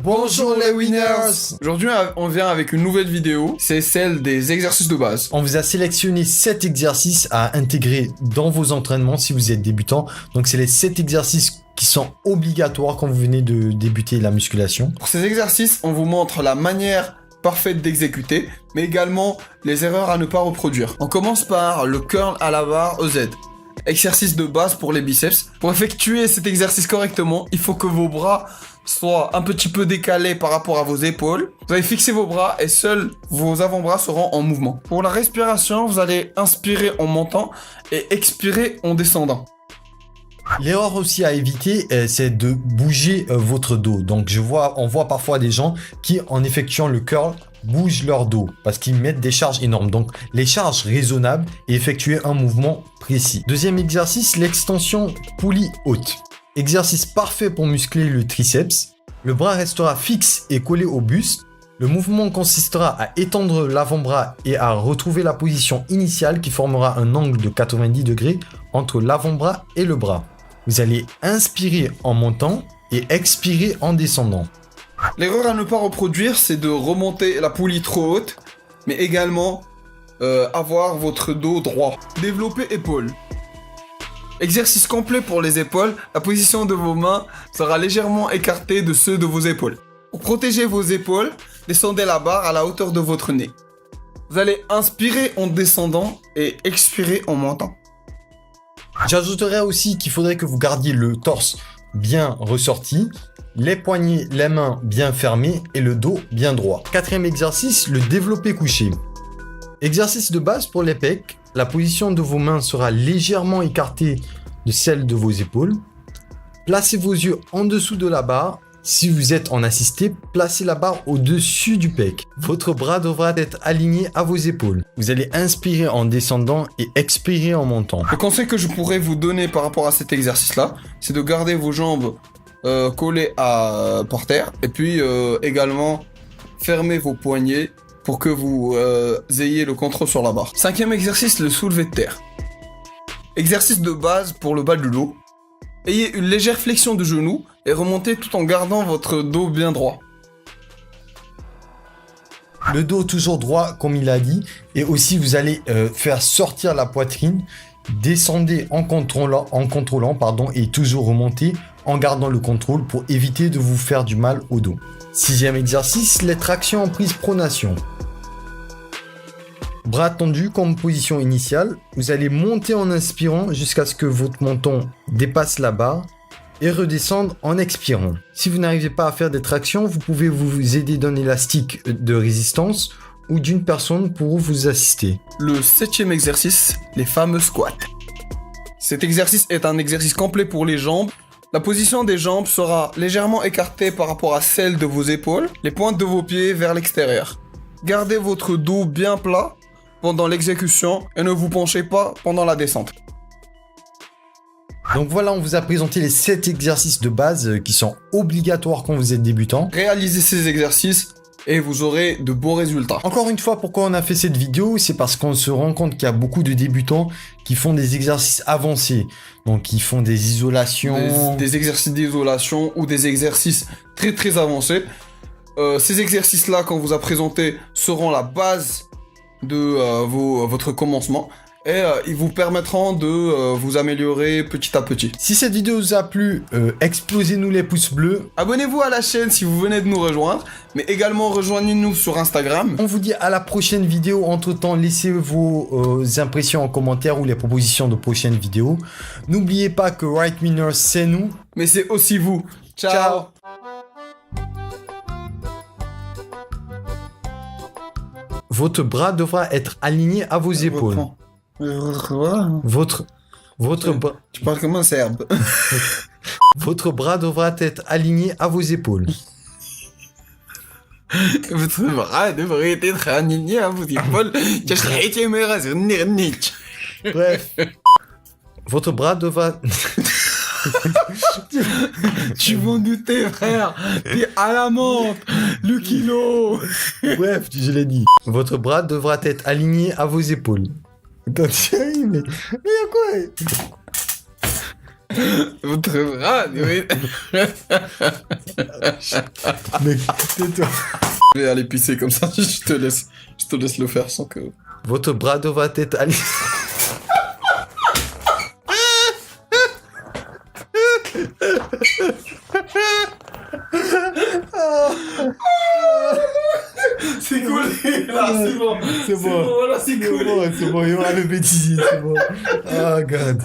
Bonjour les winners! Aujourd'hui, on vient avec une nouvelle vidéo, c'est celle des exercices de base. On vous a sélectionné 7 exercices à intégrer dans vos entraînements si vous êtes débutant. Donc c'est les 7 exercices qui sont obligatoires quand vous venez de débuter la musculation. Pour ces exercices, on vous montre la manière parfaite d'exécuter, mais également les erreurs à ne pas reproduire. On commence par le curl à la barre EZ. Exercice de base pour les biceps. Pour effectuer cet exercice correctement, il faut que vos bras soient un petit peu décalés par rapport à vos épaules. Vous allez fixer vos bras et seuls vos avant-bras seront en mouvement. Pour la respiration, vous allez inspirer en montant et expirer en descendant. L'erreur aussi à éviter, c'est de bouger votre dos. Donc on voit parfois des gens qui, en effectuant le curl, bougent leur dos parce qu'ils mettent des charges énormes. Donc les charges raisonnables et effectuer un mouvement précis. Deuxième exercice, l'extension poulie haute. Exercice parfait pour muscler le triceps. Le bras restera fixe et collé au buste. Le mouvement consistera à étendre l'avant-bras et à retrouver la position initiale qui formera un angle de 90 degrés entre l'avant-bras et le bras. Vous allez inspirer en montant et expirer en descendant. L'erreur à ne pas reproduire, c'est de remonter la poulie trop haute, mais également avoir votre dos droit. Développer épaules. Exercice complet pour les épaules, la position de vos mains sera légèrement écartée de ceux de vos épaules. Pour protéger vos épaules, descendez la barre à la hauteur de votre nez. Vous allez inspirer en descendant et expirer en montant. J'ajouterais aussi qu'il faudrait que vous gardiez le torse bien ressorti, les poignets, les mains bien fermées et le dos bien droit. Quatrième exercice, le développé couché. Exercice de base pour les pecs. La position de vos mains sera légèrement écartée de celle de vos épaules. Placez vos yeux en dessous de la barre. Si vous êtes en assisté, placez la barre au-dessus du pec. Votre bras devra être aligné à vos épaules. Vous allez inspirer en descendant et expirer en montant. Le conseil que je pourrais vous donner par rapport à cet exercice-là, c'est de garder vos jambes collées par terre. Et puis également, fermer vos poignets pour que vous ayez le contrôle sur la barre. Cinquième exercice, le soulevé de terre. Exercice de base pour le bas du dos. Ayez une légère flexion de genou et remontez tout en gardant votre dos bien droit. Le dos toujours droit comme il a dit. Et aussi vous allez faire sortir la poitrine. Descendez en contrôlant et toujours remonter en gardant le contrôle pour éviter de vous faire du mal au dos. Sixième exercice, les tractions en prise pronation. Bras tendus comme position initiale. Vous allez monter en inspirant jusqu'à ce que votre menton dépasse la barre et redescendre en expirant. Si vous n'arrivez pas à faire des tractions, vous pouvez vous aider d'un élastique de résistance ou d'une personne pour vous assister. Le septième exercice, les fameux squats. Cet exercice est un exercice complet pour les jambes. La position des jambes sera légèrement écartée par rapport à celle de vos épaules, les pointes de vos pieds vers l'extérieur. Gardez votre dos bien plat pendant l'exécution et ne vous penchez pas pendant la descente. Donc voilà, on vous a présenté les 7 exercices de base qui sont obligatoires quand vous êtes débutant. Réalisez ces exercices et vous aurez de beaux résultats. Encore une fois, pourquoi on a fait cette vidéo? C'est parce qu'on se rend compte qu'il y a beaucoup de débutants qui font des exercices avancés. Donc, ils font des isolations. Des exercices d'isolation ou des exercices très très avancés. Ces exercices-là, qu'on vous a présentés, seront la base de votre commencement. Et ils vous permettront de vous améliorer petit à petit. Si cette vidéo vous a plu, explosez-nous les pouces bleus. Abonnez-vous à la chaîne si vous venez de nous rejoindre, mais également rejoignez-nous sur Instagram. On vous dit à la prochaine vidéo. Entre-temps, laissez vos impressions en commentaire ou les propositions de prochaines vidéos. N'oubliez pas que Right Winners, c'est nous. Mais c'est aussi vous. Ciao. Votre bras devra être aligné à vos épaules. Votre bras... Tu parles comme un serbe. Votre bras devra être aligné à vos épaules. Votre bras devrait être aligné à vos épaules. Bref. Votre bras devra... Tu m'en doutais, frère. T'es à la menthe. Le kilo. Bref, je l'ai dit. Votre bras devra être aligné à vos épaules. Attends, mais y a quoi? Votre bras, oui. Mec, tais-toi. Je vais aller pisser comme ça, je te laisse le faire sans que... Votre bras doit être allé. C'est cool, là, c'est bon. C'est bon. Là, c'est cool. C'est bon, il y aura le bêtisier, c'est bon. Oh, God.